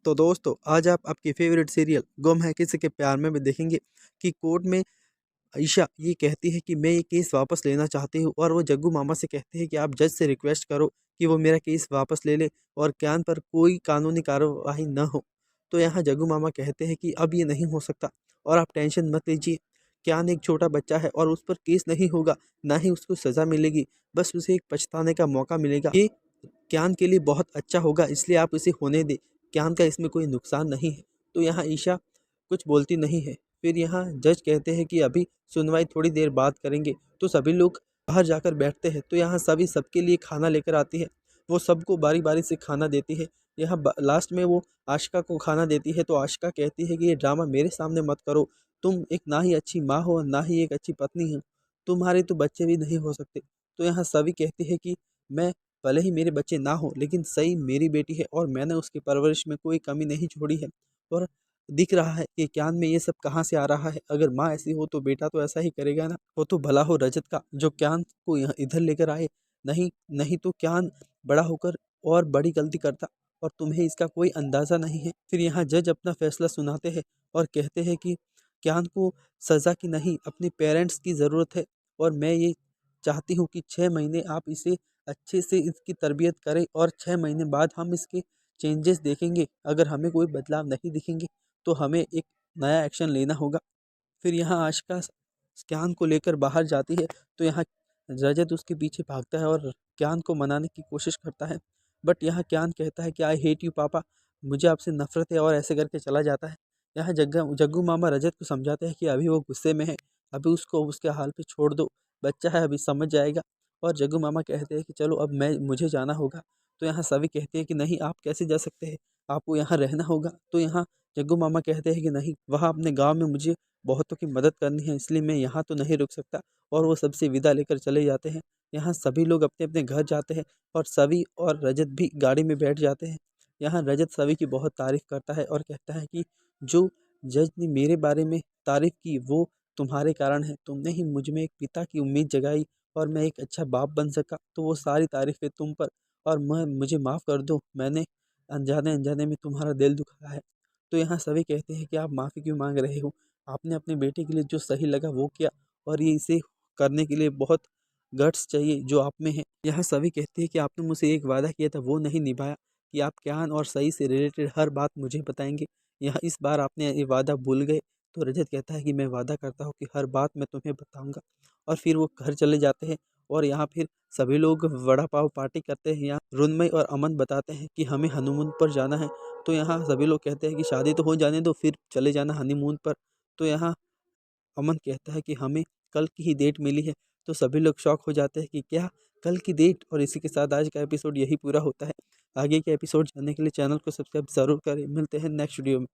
तो दोस्तों आज आप आपकी फेवरेट सीरियल गुम है किसी के प्यार में भी देखेंगे कि कोर्ट में ईशा ये कहती है कि मैं ये केस वापस लेना चाहती हूँ और वो जग्गू मामा से कहते हैं कि आप जज से रिक्वेस्ट करो कि वो मेरा केस वापस ले ले और क्यान पर कोई कानूनी कार्रवाई न हो। तो यहाँ जग्गू मामा कहते हैं कि अब ये नहीं हो सकता और आप टेंशन मत लीजिए। क्यान एक छोटा बच्चा है और उस पर केस नहीं होगा, ना ही उसको सज़ा मिलेगी, बस उसे एक पछताने का मौका मिलेगा। ये क्यान के लिए बहुत अच्छा होगा, इसलिए आप इसे होने दें। क्यान का इसमें कोई नुकसान नहीं है। तो यहाँ ईशा कुछ बोलती नहीं है। फिर यहाँ जज कहते हैं कि अभी सुनवाई थोड़ी देर बाद करेंगे। तो सभी लोग बाहर जाकर बैठते हैं। तो यहाँ सभी सबके लिए खाना लेकर आती है। वो सबको बारी बारी से खाना देती है। यहाँ लास्ट में वो आशिका को खाना देती है। तो आशिका कहती है कि ये ड्रामा मेरे सामने मत करो, तुम एक ना ही अच्छी माँ हो और ना ही एक अच्छी पत्नी हो, तुम्हारे तो बच्चे भी नहीं हो सकते। तो यहाँ सभी कहते हैं कि मैं, भले ही मेरे बच्चे ना हो, लेकिन सही मेरी बेटी है और मैंने उसकी परवरिश में कोई कमी नहीं छोड़ी है। और दिख रहा है कि क्यान में ये सब कहाँ से आ रहा है। अगर माँ ऐसी हो तो बेटा तो ऐसा ही करेगा ना। वो तो भला हो रजत का जो क्यान को यहाँ इधर लेकर आए, नहीं नहीं तो क्यान बड़ा होकर और बड़ी गलती करता और तुम्हें इसका कोई अंदाज़ा नहीं है। फिर यहाँ जज अपना फैसला सुनाते हैं और कहते हैं कि क्यान को सज़ा की नहीं, अपने पेरेंट्स की ज़रूरत है और मैं ये चाहती हूँ कि 6 महीने आप इसे अच्छे से इसकी तरबियत करें और 6 महीने बाद हम इसके चेंजेस देखेंगे। अगर हमें कोई बदलाव नहीं दिखेंगे तो हमें एक नया एक्शन लेना होगा। फिर यहाँ आशिका क्यान को लेकर बाहर जाती है। तो यहाँ रजत उसके पीछे भागता है और क्यान को मनाने की कोशिश करता है। बट यहाँ क्यान कहता है कि आई हेट यू पापा, मुझे आपसे नफरत है, और ऐसे करके चला जाता है। यहाँ जग्गू मामा रजत को समझाते हैं कि अभी वो गुस्से में है, अभी उसको उसके हाल पे छोड़ दो, बच्चा है अभी समझ जाएगा। और जग्गू मामा कहते हैं कि चलो अब मुझे जाना होगा। तो यहाँ सभी कहते हैं कि नहीं, आप कैसे जा सकते हैं, आपको यहाँ रहना होगा। तो यहाँ जग्गू मामा कहते हैं कि नहीं, वहाँ अपने गाँव में मुझे बहुतों की मदद करनी है, इसलिए मैं यहाँ तो नहीं रुक सकता। और वो सबसे विदा लेकर चले जाते हैं। यहाँ सभी लोग अपने अपने घर जाते हैं और सभी और रजत भी गाड़ी में बैठ जाते हैं। यहाँ रजत सभी की बहुत तारीफ करता है और कहता है कि जो जज ने मेरे बारे में तारीफ की वो तुम्हारे कारण है, तुमने ही मुझ में एक पिता की उम्मीद जगाई और मैं एक अच्छा बाप बन सका, तो वो सारी तारीफें तुम पर। और मुझे माफ़ कर दो, मैंने अनजाने अनजाने में तुम्हारा दिल दुखाया है। तो यहाँ सभी कहते हैं कि आप माफ़ी क्यों मांग रहे हो, आपने अपने बेटे के लिए जो सही लगा वो किया और ये इसे करने के लिए बहुत गट्स चाहिए जो आप में है। यहाँ सभी कहते हैं कि आपने मुझसे एक वादा किया था वो नहीं निभाया, कि आप ज्ञान और सही से रिलेटेड हर बात मुझे बताएंगे। यहाँ इस बार आपने ये वादा भूल गए। तो रजत कहता है कि मैं वादा करता हूँ कि हर बात मैं तुम्हें बताऊँगा। और फिर वो घर चले जाते हैं। और यहाँ फिर सभी लोग वड़ा पाव पार्टी करते हैं। यहाँ रुन्मय और अमन बताते हैं कि हमें हनीमून पर जाना है। तो यहाँ सभी लोग कहते हैं कि शादी तो हो जाने दो, फिर चले जाना हनीमून पर। तो यहाँ अमन कहता है कि हमें कल की ही डेट मिली है। तो सभी लोग शॉक हो जाते हैं कि क्या कल की डेट। और इसी के साथ आज का एपिसोड यही पूरा होता है। आगे के एपिसोड जानने के लिए चैनल को सब्सक्राइब ज़रूर करें। मिलते हैं नेक्स्ट वीडियो में।